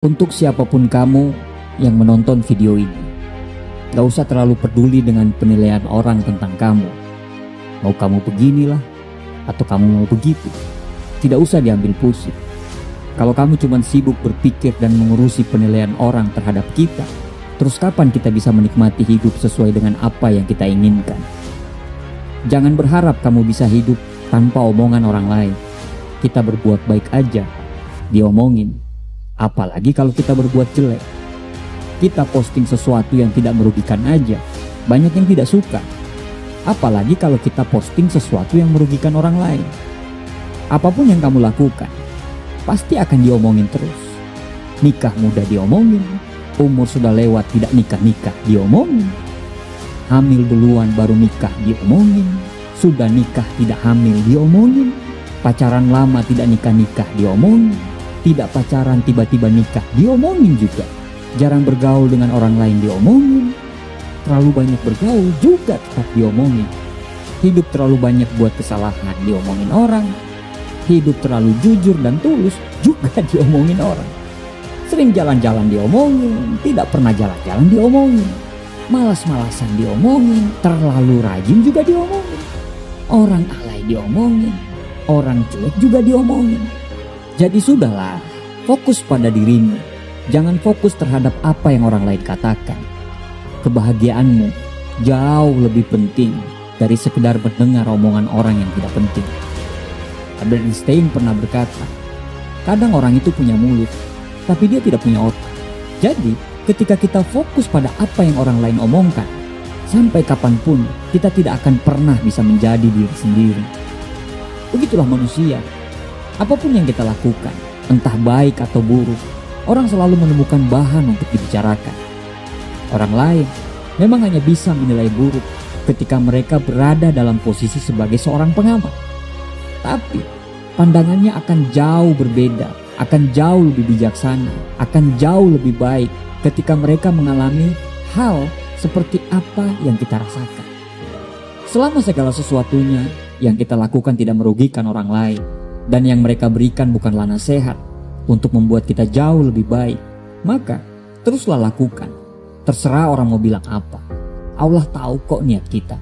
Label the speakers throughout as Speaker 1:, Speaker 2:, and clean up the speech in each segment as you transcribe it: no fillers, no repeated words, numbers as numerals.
Speaker 1: Untuk siapapun kamu yang menonton video ini, gak usah terlalu peduli dengan penilaian orang tentang kamu. Mau kamu beginilah, atau kamu mau begitu, tidak usah diambil pusing. Kalau kamu cuma sibuk berpikir dan mengurusi penilaian orang terhadap kita, terus kapan kita bisa menikmati hidup sesuai dengan apa yang kita inginkan? Jangan berharap kamu bisa hidup tanpa omongan orang lain. Kita berbuat baik aja, diomongin. Apalagi kalau kita berbuat jelek. Kita posting sesuatu yang tidak merugikan aja, banyak yang tidak suka. Apalagi kalau kita posting sesuatu yang merugikan orang lain. Apapun yang kamu lakukan, pasti akan diomongin terus. Nikah muda diomongin, umur sudah lewat tidak nikah-nikah diomongin. Hamil duluan baru nikah diomongin, sudah nikah tidak hamil diomongin. Pacaran lama tidak nikah-nikah diomongin. Tidak pacaran tiba-tiba nikah diomongin juga. Jarang bergaul dengan orang lain diomongin. Terlalu banyak bergaul juga tetap diomongin. Hidup terlalu banyak buat kesalahan diomongin orang. Hidup terlalu jujur dan tulus juga diomongin orang. Sering jalan-jalan diomongin, tidak pernah jalan-jalan diomongin. Malas-malasan diomongin, terlalu rajin juga diomongin. Orang alay diomongin, orang cuek juga diomongin. Jadi sudahlah, fokus pada dirimu. Jangan fokus terhadap apa yang orang lain katakan. Kebahagiaanmu jauh lebih penting dari sekedar mendengar omongan orang yang tidak penting. Albert Einstein pernah berkata, kadang orang itu punya mulut, tapi dia tidak punya otak. Jadi, ketika kita fokus pada apa yang orang lain omongkan, sampai kapanpun kita tidak akan pernah bisa menjadi diri sendiri. Begitulah manusia. Apapun yang kita lakukan, entah baik atau buruk, orang selalu menemukan bahan untuk dibicarakan. Orang lain memang hanya bisa menilai buruk ketika mereka berada dalam posisi sebagai seorang pengamat. Tapi pandangannya akan jauh berbeda, akan jauh lebih bijaksana, akan jauh lebih baik ketika mereka mengalami hal seperti apa yang kita rasakan. Selama segala sesuatunya yang kita lakukan tidak merugikan orang lain, dan yang mereka berikan bukanlah nasihat untuk membuat kita jauh lebih baik, maka teruslah lakukan. Terserah orang mau bilang apa. Allah tahu kok niat kita.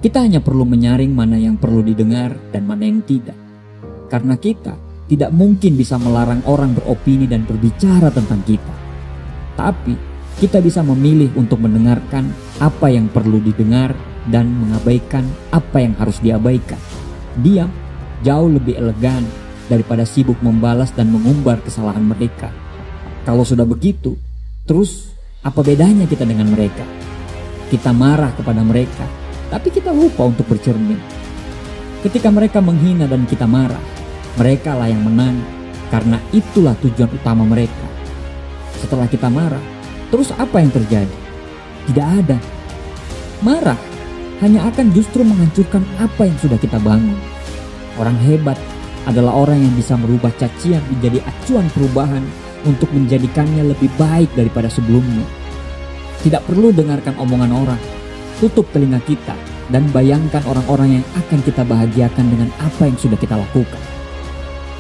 Speaker 1: Kita hanya perlu menyaring mana yang perlu didengar dan mana yang tidak. Karena kita tidak mungkin bisa melarang orang beropini dan berbicara tentang kita. Tapi kita bisa memilih untuk mendengarkan apa yang perlu didengar dan mengabaikan apa yang harus diabaikan. Diam jauh lebih elegan daripada sibuk membalas dan mengumbar kesalahan mereka. Kalau sudah begitu, terus apa bedanya kita dengan mereka? Kita marah kepada mereka, tapi kita lupa untuk bercermin. Ketika mereka menghina dan kita marah, mereka lah yang menang, karena itulah tujuan utama mereka. Setelah kita marah, terus apa yang terjadi? Tidak ada. Marah hanya akan justru menghancurkan apa yang sudah kita bangun. Orang hebat adalah orang yang bisa merubah cacian menjadi acuan perubahan untuk menjadikannya lebih baik daripada sebelumnya. Tidak perlu dengarkan omongan orang. Tutup telinga kita dan bayangkan orang-orang yang akan kita bahagiakan dengan apa yang sudah kita lakukan.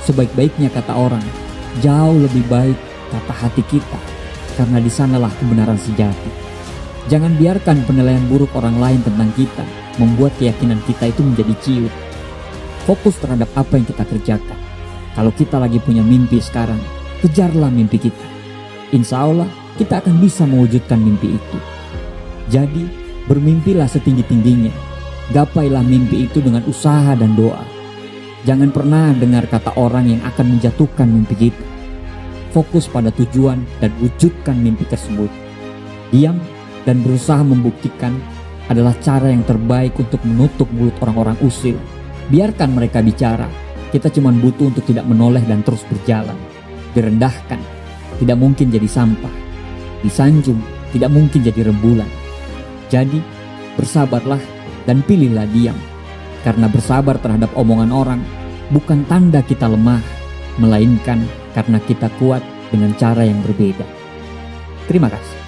Speaker 1: Sebaik-baiknya kata orang, jauh lebih baik kata hati kita, karena di sanalah kebenaran sejati. Jangan biarkan penilaian buruk orang lain tentang kita membuat keyakinan kita itu menjadi ciut. Fokus terhadap apa yang kita kerjakan. Kalau kita lagi punya mimpi sekarang, kejarlah mimpi kita. Insya Allah kita akan bisa mewujudkan mimpi itu. Jadi bermimpilah setinggi-tingginya. Gapailah mimpi itu dengan usaha dan doa. Jangan pernah dengar kata orang yang akan menjatuhkan mimpi kita. Fokus pada tujuan dan wujudkan mimpi tersebut. Diam dan berusaha membuktikan adalah cara yang terbaik untuk menutup mulut orang-orang usil. Biarkan mereka bicara. Kita cuma butuh untuk tidak menoleh dan terus berjalan. Direndahkan, tidak mungkin jadi sampah. Disanjung, tidak mungkin jadi rembulan. Jadi, bersabarlah dan pilihlah diam. Karena bersabar terhadap omongan orang bukan tanda kita lemah, melainkan karena kita kuat dengan cara yang berbeda. Terima kasih.